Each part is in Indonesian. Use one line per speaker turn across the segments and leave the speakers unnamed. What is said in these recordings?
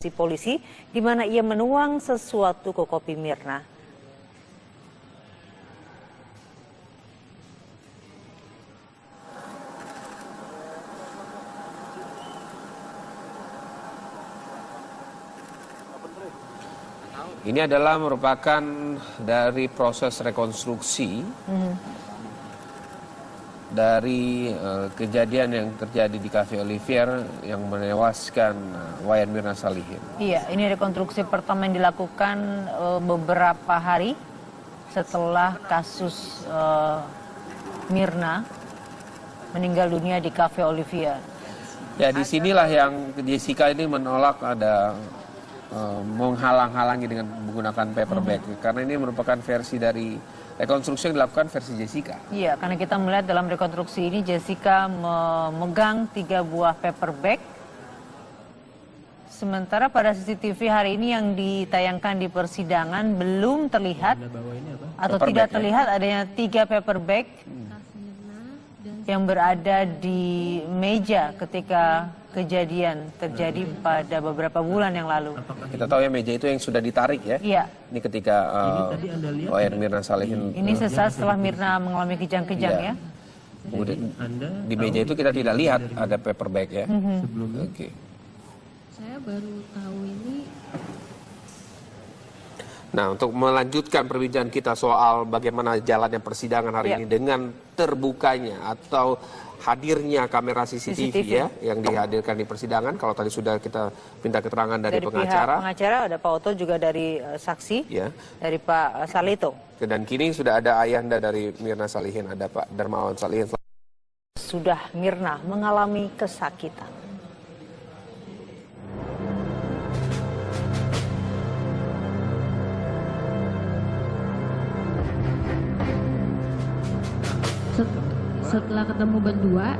polisi di mana ia menuang sesuatu ke kopi Mirna.
Ini adalah merupakan dari proses rekonstruksi dari kejadian yang terjadi di Cafe Olivier yang menewaskan Wayan Mirna Salihin.
Iya, ini rekonstruksi pertama yang dilakukan beberapa hari setelah kasus Mirna meninggal dunia di Cafe Olivier.
Ya, disinilah yang Jessica ini menolak ada menghalang-halangi dengan menggunakan paper bag karena ini merupakan versi dari rekonstruksi yang dilakukan versi Jessica.
Iya, karena kita melihat dalam rekonstruksi ini Jessica memegang 3 buah paper bag. Sementara pada CCTV hari ini yang ditayangkan di persidangan belum terlihat atau
paper
tidak
bag,
terlihat adanya 3 paper bag yang berada di meja ketika kejadian terjadi pada beberapa bulan yang lalu.
Kita tahu ya meja itu yang sudah ditarik ya.
Iya.
Ini ketika Wayan Mirna Salihin.
Ini sesaat setelah Mirna mengalami kejang-kejang ya.
Kemudian di meja itu kita tidak lihat ada paper bag ya.
Sebelumnya
Oke.
saya baru tahu ini.
Nah, untuk melanjutkan perbincangan kita soal bagaimana jalannya persidangan hari ini dengan terbukanya atau hadirnya kamera CCTV ya yang dihadirkan di persidangan. Kalau tadi sudah kita minta keterangan dari pengacara.
Pihak pengacara ada Pak Oto, juga dari saksi
Ya.
dari Pak Salito.
Dan kini sudah ada ayahanda dari Mirna Salihin, ada Pak Darmawan Salihin.
Sudah Mirna mengalami kesakitan.
Setelah ketemu berdua,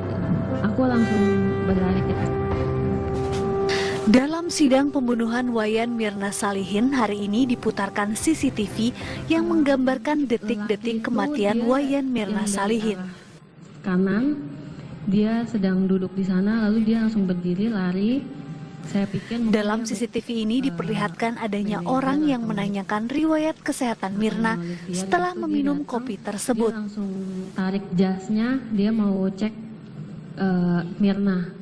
aku langsung berlari ke.
Dalam sidang pembunuhan Wayan Mirna Salihin hari ini diputarkan CCTV yang menggambarkan detik-detik kematian Wayan Mirna Salihin.
Kanan, dia sedang duduk di sana, lalu dia langsung berdiri lari. Saya pikir
dalam CCTV ini diperlihatkan adanya orang yang menanyakan riwayat kesehatan Mirna setelah meminum kopi tersebut.
Dia langsung tarik jasnya, dia mau cek Mirna.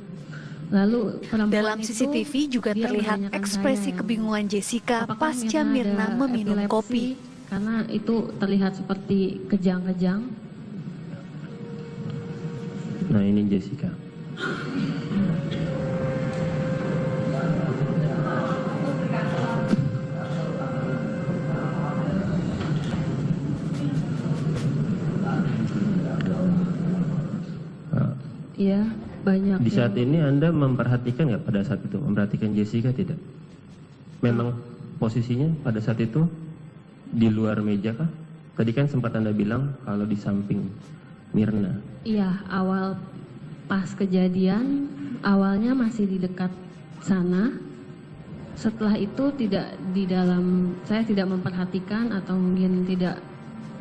Lalu
dalam CCTV juga terlihat ekspresi kebingungan Jessica pasca Mirna meminum kopi.
Karena itu terlihat seperti kejang-kejang.
Nah, ini Jessica.
Iya, banyak.
Di saat ini Anda memperhatikan nggak pada saat itu? Memperhatikan Jessica tidak? Memang posisinya pada saat itu di luar meja kah? Tadi kan sempat Anda bilang kalau di samping Mirna.
Iya, awal pas kejadian, awalnya masih di dekat sana. Setelah itu tidak di dalam, saya tidak memperhatikan atau mungkin tidak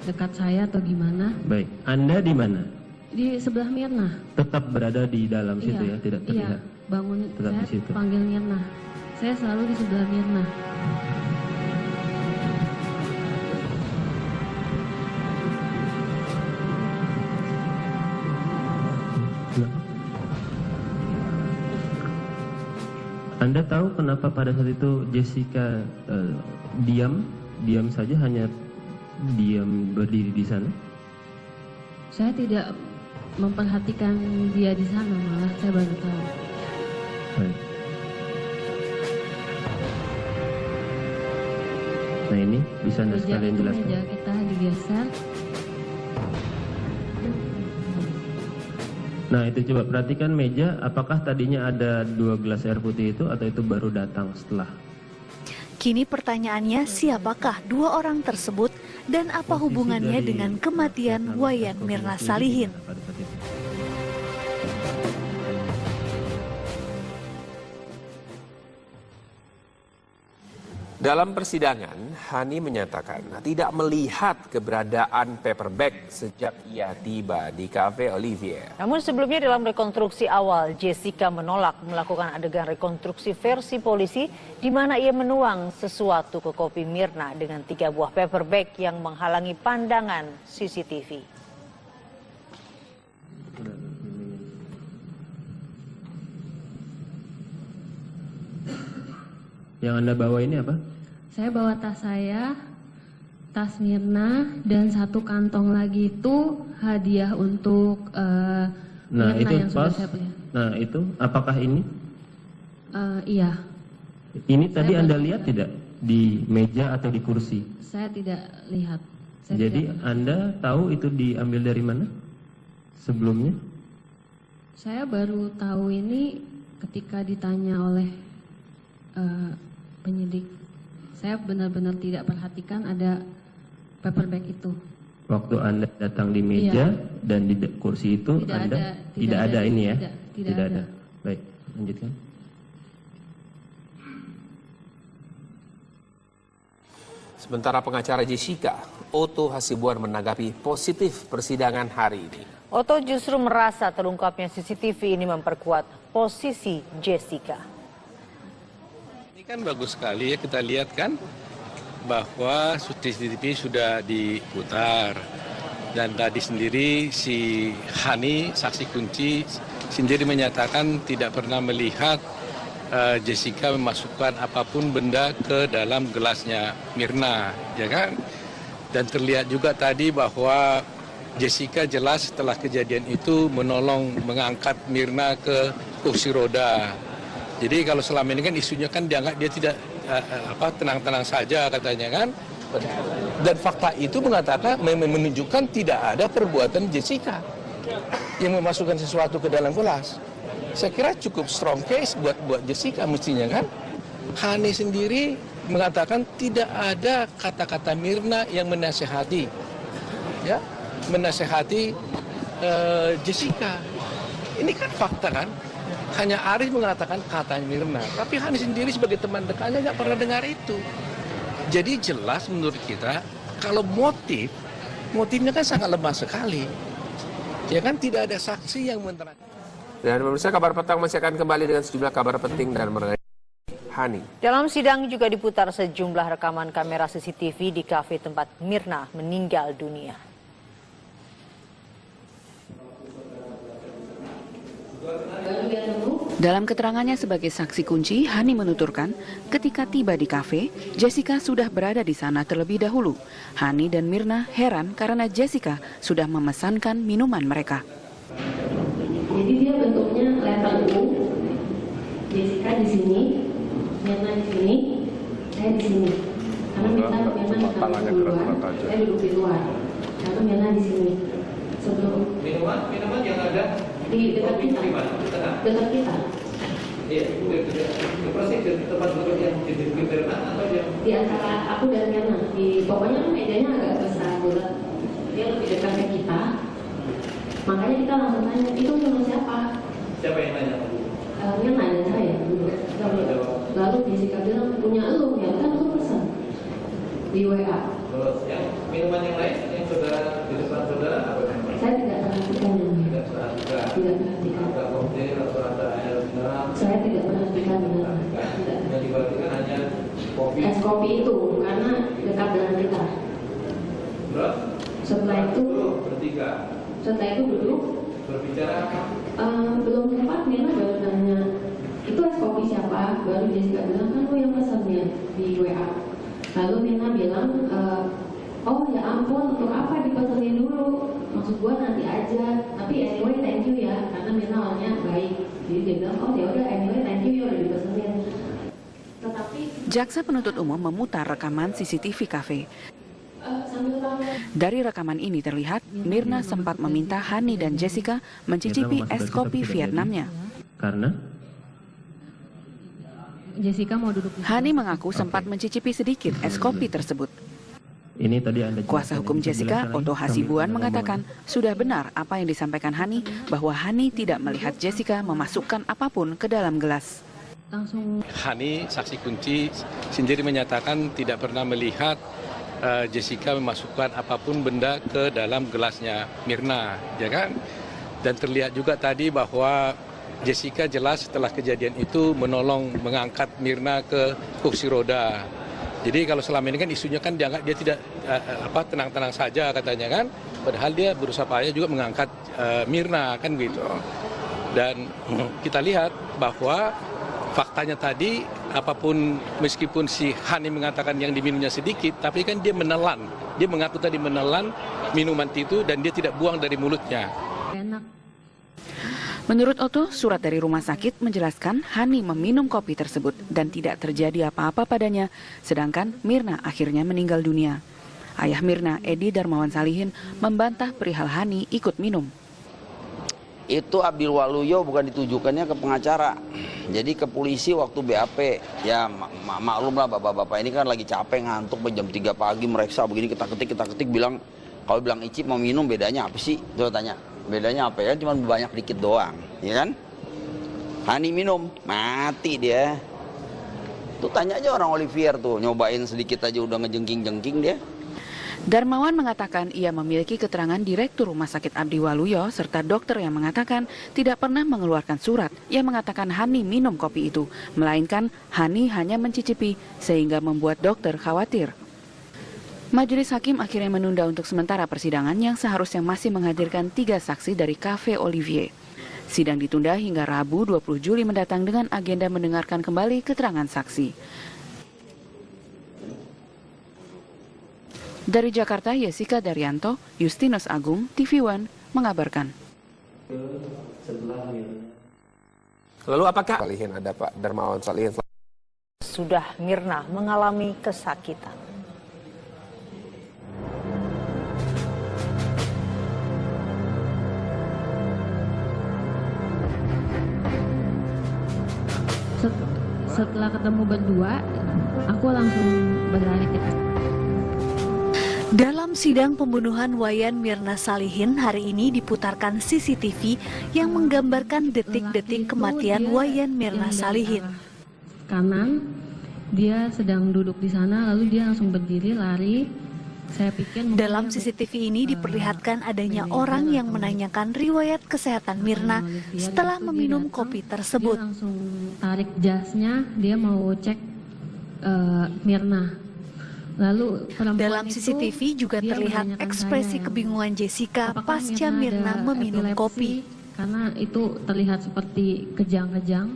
dekat saya atau gimana.
Baik, Anda di mana?
Di sebelah Mirna.
Tetap berada di dalam situ ya, tidak terlihat.
Iya, bangun
tetap
saya
di situ.
Panggil Mirna. Saya selalu di sebelah Mirna.
Nah. Anda tahu kenapa pada saat itu Jessica diam saja, hanya diam berdiri di sana?
Saya tidak memperhatikan dia di sana, malah saya baru tahu.
Baik. Nah, ini bisa Anda sekalian jelaskan.
Meja kita digeser.
Nah, itu coba perhatikan meja, apakah tadinya ada 2 gelas air putih itu atau itu baru datang setelah?
Kini pertanyaannya, siapakah 2 orang tersebut dan apa hubungannya dengan kematian Wayan Mirna Salihin?
Dalam persidangan, Hani menyatakan tidak melihat keberadaan paper bag sejak ia tiba di Cafe Olivier.
Namun sebelumnya dalam rekonstruksi awal, Jessica menolak melakukan adegan rekonstruksi versi polisi di mana ia menuang sesuatu ke kopi Mirna dengan 3 buah paper bag yang menghalangi pandangan CCTV.
Yang Anda bawa ini apa?
Saya bawa tas saya, tas Mirna, dan 1 kantong lagi itu hadiah untuk
Nah,
Mirna
itu
yang
pas.
sudah saya beli.
Nah, itu apakah ini?
Iya,
Ini tadi Anda lihat tidak di meja atau di kursi?
saya tidak lihat.
Jadi Anda tahu itu diambil dari mana? Sebelumnya?
Saya baru tahu ini ketika ditanya oleh penyidik. Saya benar-benar tidak perhatikan ada paper bag itu.
Waktu Anda datang di meja dan di kursi itu tidak ada ini ya?
Tidak ada.
Baik, lanjutkan.
Sementara pengacara Jessica, Otto Hasibuan menanggapi positif persidangan hari ini.
Otto justru merasa terungkapnya CCTV ini memperkuat posisi Jessica.
Ini kan bagus sekali ya, kita lihat kan bahwa CCTV sudah diputar. Dan tadi sendiri si Hani, saksi kunci, sendiri menyatakan tidak pernah melihat Jessica memasukkan apapun benda ke dalam gelasnya Mirna, ya kan? Dan terlihat juga tadi bahwa Jessica jelas setelah kejadian itu menolong mengangkat Mirna ke kursi roda. Jadi kalau selama ini kan isunya kan dianggap dia tidak tenang-tenang saja katanya kan. Dan fakta itu mengatakan menunjukkan tidak ada perbuatan Jessica yang memasukkan sesuatu ke dalam gelas. Saya kira cukup strong case buat Jessica mestinya kan. Hani sendiri mengatakan tidak ada kata-kata Mirna yang menasehati, ya, menasehati Jessica. Ini kan fakta kan. Hanya Aris mengatakan kata Mirna, tapi Hani sendiri sebagai teman dekatnya nggak pernah dengar itu. Jadi jelas menurut kita kalau motifnya kan sangat lemah sekali. Ya kan tidak ada saksi yang menerangkan.
Dan pemirsa, Kabar Petang masih akan kembali dengan sejumlah kabar penting dan mengenai Hani.
Dalam sidang juga diputar sejumlah rekaman kamera CCTV di kafe tempat Mirna meninggal dunia.
Dalam keterangannya sebagai saksi kunci, Hani menuturkan ketika tiba di kafe, Jessica sudah berada di sana terlebih dahulu. Hani dan Mirna heran karena Jessica sudah memesankan minuman mereka.
Jadi dia bentuknya letter U, Jessica di sini, Mirna di sini, saya di sini. Karena Mirna di luar, saya duduk di luar. Karena Mirna di sini. Sebelum
minuman yang ada
di dekat kita, dekat kita.
Iya, persis di tempat duduk yang di Mirna atau yang
Di antara aku dan Mirna, pokoknya mejanya agak besar bulat. Dia lebih dekat ke kita. Makanya kita langsung tanya, itu sama siapa?
siapa yang nanya?
Mirna dan saya dulu. Lalu Jessica bilang, punya elu, ya kan lu pesan di WA.
Terus yang minuman yang lain yang saudara di depan saudara apa?
Saya tidak perhatikan yang lain.
Tidak perhatikan.
Tidak perhatikan.
Ada koktail atau ada air mineral?
Saya tidak perhatikan benar. Tidak.
Yang diperhatikan hanya kopi.
Es kopi itu karena dekat dengan kita.
Terus
Setelah itu
bertiga
duduk.
berbicara apa?
Belum sempat Mirna baru nanya, itu es kopi siapa? Baru Jessica bilang, kan lu yang pesannya di WA. Lalu Mirna bilang, oh ya ampun, untuk apa dipesenin dulu? Maksud gua nanti aja. Tapi anyway thank you ya, karena Mirna awalnya baik. Jadi dia bilang, oh ya udah anyway thank you ya udah dipesenin. Tetapi
Jaksa penuntut umum memutar rekaman CCTV kafe. Dari rekaman ini terlihat Mirna sempat meminta Hani dan Jessica mencicipi es kopi Vietnamnya.
Karena
Jessica mau duduk.
Hani mengaku sempat mencicipi sedikit es kopi tersebut.
ini tadi Anda
Kuasa
jelaskan,
hukum
ini
Jessica,
penjelasan
Otto
lagi,
Hasibuan,
sambil
mengatakan sudah benar apa yang disampaikan Hani bahwa Hani tidak melihat Jessica memasukkan apapun ke dalam gelas.
langsung.
Hani, saksi kunci, sendiri menyatakan tidak pernah melihat Jessica memasukkan apapun benda ke dalam gelasnya Mirna, ya kan? Dan terlihat juga tadi bahwa Jessica jelas setelah kejadian itu menolong mengangkat Mirna ke kursi roda. Jadi kalau selama ini kan isunya kan dianggap dia tidak tenang-tenang saja katanya kan, padahal dia berusaha payah juga mengangkat Mirna kan gitu. Dan kita lihat bahwa faktanya tadi apapun meskipun si Hani mengatakan yang diminumnya sedikit, tapi kan dia menelan, dia mengaku tadi menelan minuman itu dan dia tidak buang dari mulutnya.
Enak.
Menurut Otto, surat dari rumah sakit menjelaskan Hani meminum kopi tersebut dan tidak terjadi apa-apa padanya, sedangkan Mirna akhirnya meninggal dunia. Ayah Mirna, Edi Darmawan Salihin, membantah perihal Hani ikut minum.
Itu Abdul Waluyo bukan ditujukannya ke pengacara, jadi ke polisi waktu BAP. Ya maklum lah bapak-bapak ini kan lagi capek ngantuk jam 3 pagi mereksa begini kita ketik bilang, kalau bilang Icip mau minum bedanya apa sih? Coba tanya. Bedanya apa ya? Cuma banyak dikit doang, ya kan? Hani minum, mati dia. Tuh tanya aja orang Olivier tuh, nyobain sedikit aja udah ngejengking-jengking dia.
Darmawan mengatakan ia memiliki keterangan Direktur Rumah Sakit Abdi Waluyo serta dokter yang mengatakan tidak pernah mengeluarkan surat yang mengatakan Hani minum kopi itu, melainkan Hani hanya mencicipi sehingga membuat dokter khawatir. Majelis Hakim akhirnya menunda untuk sementara persidangan yang seharusnya masih menghadirkan 3 saksi dari Cafe Olivier. Sidang ditunda hingga Rabu 20 Juli mendatang dengan agenda mendengarkan kembali keterangan saksi. Dari Jakarta, Jessica Daryanto, Justinus Agung, TV One mengabarkan.
Lalu apakah Salihin ada Pak Darmawan Salihin?
Sudah Mirna mengalami kesakitan.
Setelah ketemu berdua, aku langsung berlari ke.
Dalam sidang pembunuhan Wayan Mirna Salihin hari ini diputarkan CCTV yang menggambarkan detik-detik kematian Wayan Mirna Salihin.
Kanan, dia sedang duduk di sana, lalu dia langsung berdiri lari. Saya pikir
dalam CCTV ini diperlihatkan adanya orang yang menanyakan riwayat kesehatan Mirna setelah meminum kopi tersebut.
Dia langsung tarik jasnya, dia mau cek Mirna. Lalu
dalam CCTV juga terlihat ekspresi kebingungan Jessica pasca Mirna meminum kopi.
Karena itu terlihat seperti kejang-kejang.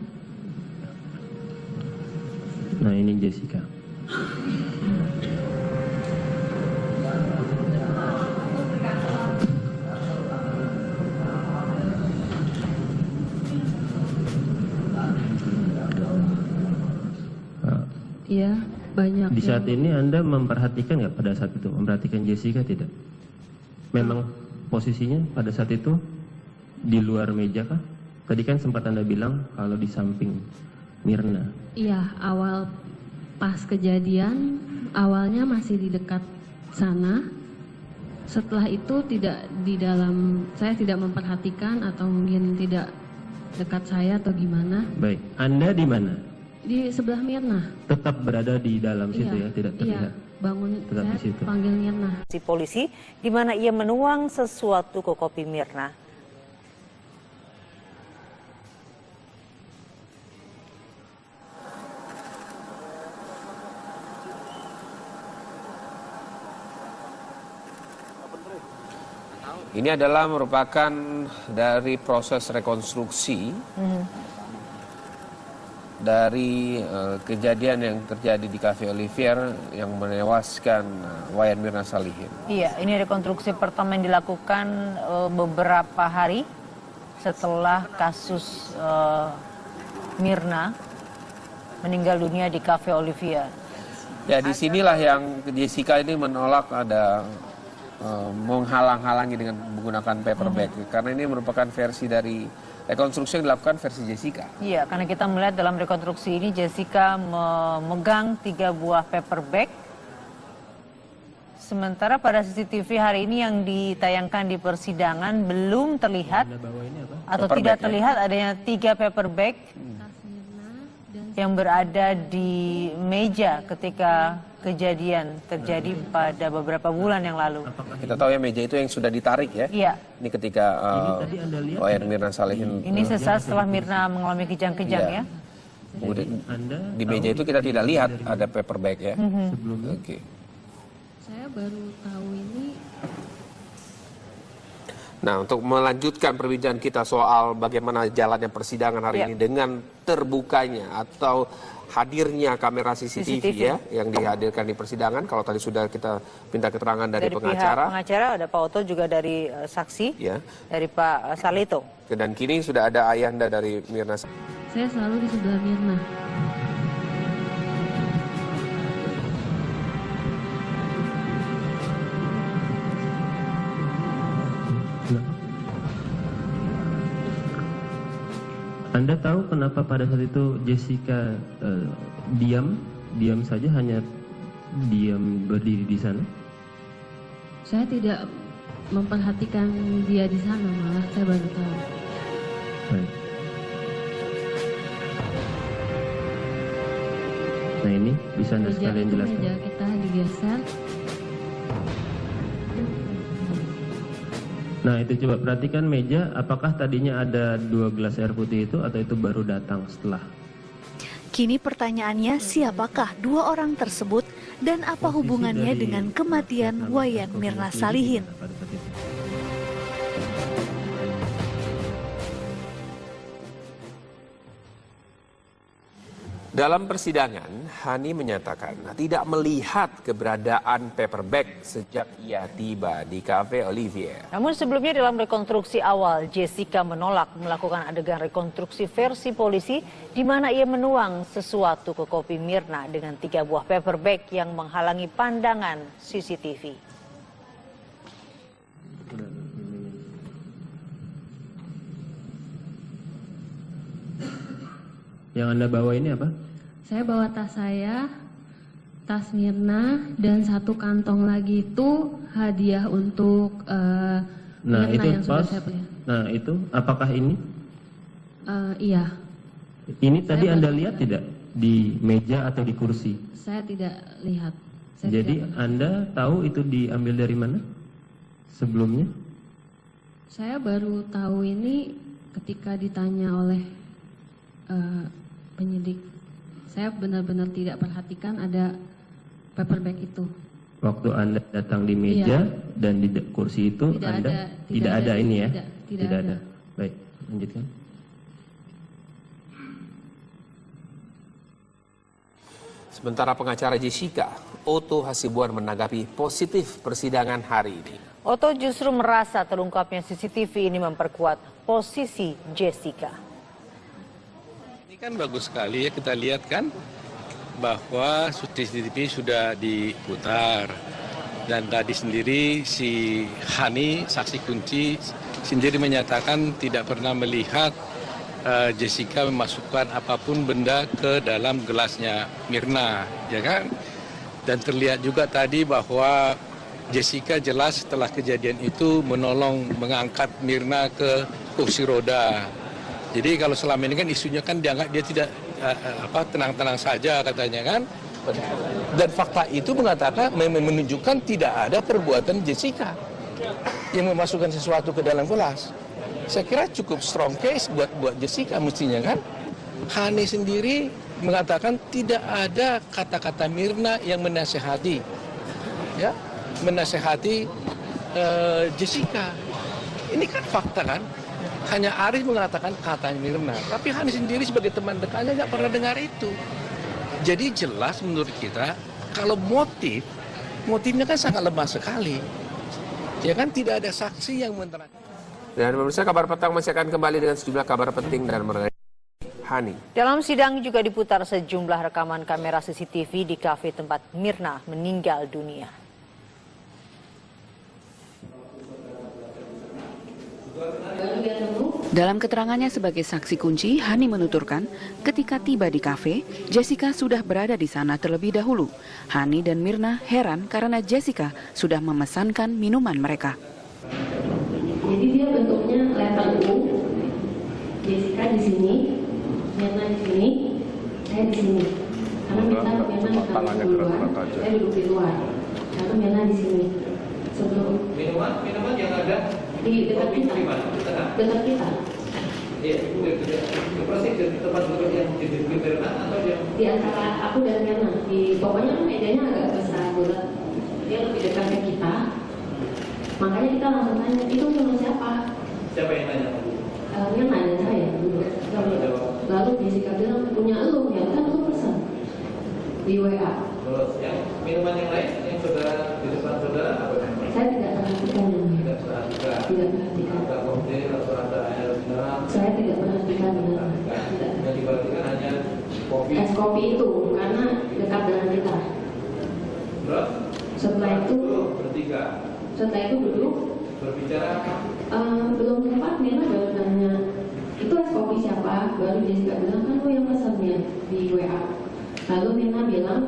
Nah, ini Jessica.
Iya, banyak.
Di saat ini Anda memperhatikan nggak pada saat itu? Memperhatikan Jessica tidak? Memang posisinya pada saat itu di luar meja kah? Tadi kan sempat Anda bilang kalau di samping Mirna.
Iya, awal pas kejadian, awalnya masih di dekat sana. Setelah itu tidak di dalam, saya tidak memperhatikan atau mungkin tidak dekat saya atau gimana.
Baik, Anda di mana?
Di sebelah Mirna.
Tetap berada di dalam situ ya, tidak terlihat.
Iya, bangun
tetap
saya
di situ.
Panggil Mirna.
Si polisi di mana ia menuang sesuatu ke kopi Mirna.
Ini adalah merupakan dari proses rekonstruksi dari kejadian yang terjadi di Cafe Olivier yang menewaskan Wayan Mirna Salihin.
Iya, ini rekonstruksi pertama yang dilakukan beberapa hari setelah kasus Mirna meninggal dunia di Cafe Olivier.
Ya, disinilah yang Jessica ini menolak ada menghalang-halangi dengan menggunakan paper bag karena ini merupakan versi dari rekonstruksi yang dilakukan versi Jessica.
Iya, karena kita melihat dalam rekonstruksi ini Jessica memegang 3 buah paper bag. Sementara pada CCTV hari ini yang ditayangkan di persidangan belum terlihat atau
Paper
tidak
bag,
terlihat adanya 3 paper bag.
Tas Mirna dan
yang berada di meja ketika kejadian terjadi pada beberapa bulan yang lalu.
Kita tahu ya meja itu yang sudah ditarik ya.
Iya.
Ini ketika Wayan Mirna Salihin.
Ini sesaat setelah Mirna mengalami kejang-kejang ya.
Kemudian di meja itu kita tidak lihat ada paper bag ya. Oke.
Saya baru tahu ini.
Nah, untuk melanjutkan perbincangan kita soal bagaimana jalannya persidangan hari ini dengan terbukanya atau hadirnya kamera CCTV ya yang dihadirkan di persidangan. Kalau tadi sudah kita minta keterangan dari pengacara.
Pihak pengacara ada Pak Oto, juga dari saksi dari Pak Salito.
Dan kini sudah ada ayahanda dari Mirna.
Saya selalu di sebelah Mirna.
Anda tahu kenapa pada saat itu Jessica diam saja, hanya diam berdiri di sana?
Saya tidak memperhatikan dia di sana, malah saya baru tahu.
Baik. Nah ini bisa Anda sekalian jelaskan.
Meja kita digeser.
Nah itu coba perhatikan meja, apakah tadinya ada 2 gelas air putih itu atau itu baru datang setelah?
Kini pertanyaannya, siapakah 2 orang tersebut dan apa hubungannya dengan kematian Wayan Mirna Salihin?
Dalam persidangan, Hani menyatakan tidak melihat keberadaan paper bag sejak ia tiba di Cafe Olivier.
Namun sebelumnya dalam rekonstruksi awal, Jessica menolak melakukan adegan rekonstruksi versi polisi di mana ia menuang sesuatu ke kopi Mirna dengan 3 buah paper bag yang menghalangi pandangan CCTV.
Yang Anda bawa ini apa?
Saya bawa tas saya, tas Mirna, dan 1 kantong lagi itu hadiah untuk
Mirna
itu
yang
sudah saya beli.
Nah itu, apakah ini?
Iya.
Ini tadi Anda lihat tidak di meja atau di kursi?
Saya tidak lihat.
Jadi Anda tahu itu diambil dari mana sebelumnya?
Saya baru tahu ini ketika ditanya oleh penyidik. Saya benar-benar tidak perhatikan ada paper bag itu.
Waktu Anda datang di meja dan di kursi itu tidak ada ini ya? Tidak ada. Baik, lanjutkan.
Sementara pengacara Jessica, Otto Hasibuan, menanggapi positif persidangan hari ini.
Otto justru merasa terungkapnya CCTV ini memperkuat posisi Jessica.
Kan bagus sekali ya, kita lihat kan bahwa CCTV sudah diputar dan tadi sendiri si Hani, saksi kunci, sendiri menyatakan tidak pernah melihat Jessica memasukkan apapun benda ke dalam gelasnya Mirna, ya kan? Dan terlihat juga tadi bahwa Jessica jelas setelah kejadian itu menolong mengangkat Mirna ke kursi roda. Jadi kalau selama ini kan isunya kan dianggap dia tidak tenang-tenang saja katanya kan. Dan fakta itu mengatakan menunjukkan tidak ada perbuatan Jessica yang memasukkan sesuatu ke dalam gelas. Saya kira cukup strong case buat Jessica mestinya kan. Hani sendiri mengatakan tidak ada kata-kata Mirna yang menasehati, ya, menasehati Jessica. Ini kan fakta kan. Hanya Aris mengatakan katanya Mirna, tapi Hani sendiri sebagai teman dekatnya nggak pernah dengar itu. Jadi jelas menurut kita kalau motifnya kan sangat lemah sekali. Ya kan tidak ada saksi yang menerangkan.
Dan pemirsa, Kabar Petang masih akan kembali dengan sejumlah kabar penting dan mengenai Hani.
Dalam sidang juga diputar sejumlah rekaman kamera CCTV di kafe tempat Mirna meninggal dunia.
Dalam keterangannya sebagai saksi kunci, Hani menuturkan ketika tiba di kafe, Jessica sudah berada di sana terlebih dahulu. Hani dan Mirna heran karena Jessica sudah memesankan minuman mereka.
Jadi dia bentuknya letter U, Jessica di sini, Mirna di sini, saya saya di sini. Karena Mirna kalau keluar, saya duduk di luar. Karena Mirna di sini. Sebelum
Minuman yang ada
di dekat kita. Dekat kita.
Iya, itu prosedur tempat duduk yang diduduki Mirna atau yang
Di antara aku dan Mirna. Pokoknya mejanya agak besar bulat. Dia lebih dekat ke kita. Makanya kita langsung tanya, itu sama siapa?
siapa yang tanya?
Mirna dan saya dulu. Lalu Jessica bilang, punya elu, ya kan lu pesan di WA.
Terus yang minuman yang lain yang saudara di depan saudara apa?
Saya tidak perhatikan yang
Tidak perhatikan.
Tidak perhatikan.
Ada koktail atau ada air mineral?
Saya tidak perhatikan benar. Tidak.
Yang diperhatikan hanya kopi.
Es kopi itu karena dekat dengan kita.
Terus?
Setelah itu
bertiga.
Setelah itu duduk.
Berbicara apa?
Belum sempat Mirna baru tanya, itu es kopi siapa? Baru Jessica bilang, kan lu yang pesannya di WA. Lalu Mirna bilang,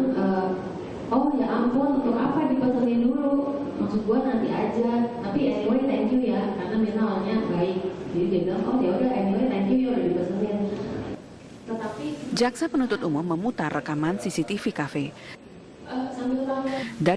oh ya ampun, untuk apa dipesenin dulu? Maksud gua nanti aja. Tapi anyway thank you ya, karena Mirna awalnya baik. Jadi dia bilang, oh ya udah anyway thank you ya udah dipesenin. Tetapi
Jaksa penuntut umum memutar rekaman CCTV kafe.
sambil